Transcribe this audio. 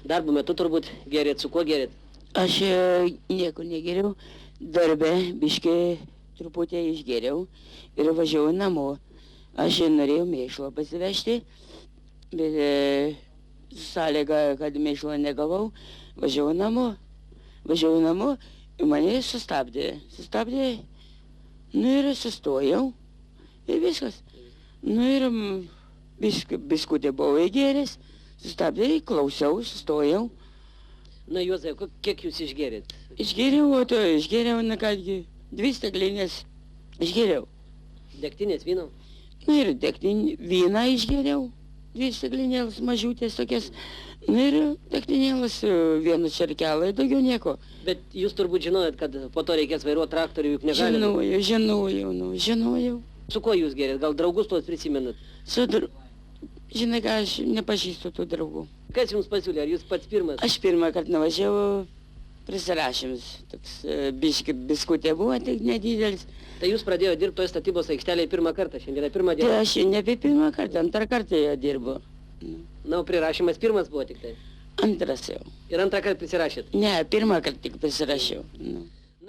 Darbo metu turbūt gerėt, su kuo gerėt? Aš nieko negeriau, darbe biškai truputį išgeriau ir važiavau namo. Aš norėjau mėšlo pasivežti, bet sąlyga, kad mėšlo negavau, važiavau namo ir mane sustabdė, nu ir sustojau ir viskas. Nu ir biskutė buvo įgeręs, sustabdė, klausiau, sustojau. Na, Juozai, kiek jūs išgerėt? Išgeriau, na kągi, 2 stiklinės išgeriau. Degtinės vyno? Na ir vyną išgeriau, 2 stiklinėlės mažiutės tokias. Na ir degtinėlės, 1 čerkelą, daugiau nieko. Bet jūs turbūt žinojot, kad po to reikės vairuoti traktorių, juk negalite. Žinojau. Su kuo jūs gerėt? Gal draugus tuos prisimenat? Žinai ką, aš nepažįstu tų draugų. Kas jums pasiūlė? Ar jūs pats pirmas? Aš pirmą kartą nuvažiavau, prisirašymus. Toks biskutė buvo, tik nedidelis. Tai jūs pradėjote dirbti toje statybos aikštelėje pirmą kartą, šiandieną pirmą dieną? Tai aš nebe pirmą kartą, 2 kartą jau dirbu. Na, o prirašymas pirmas buvo tik tai? 2 jau. Ir 2 kartą prisirašėt? Ne, 1 kartą tik prisirašiau.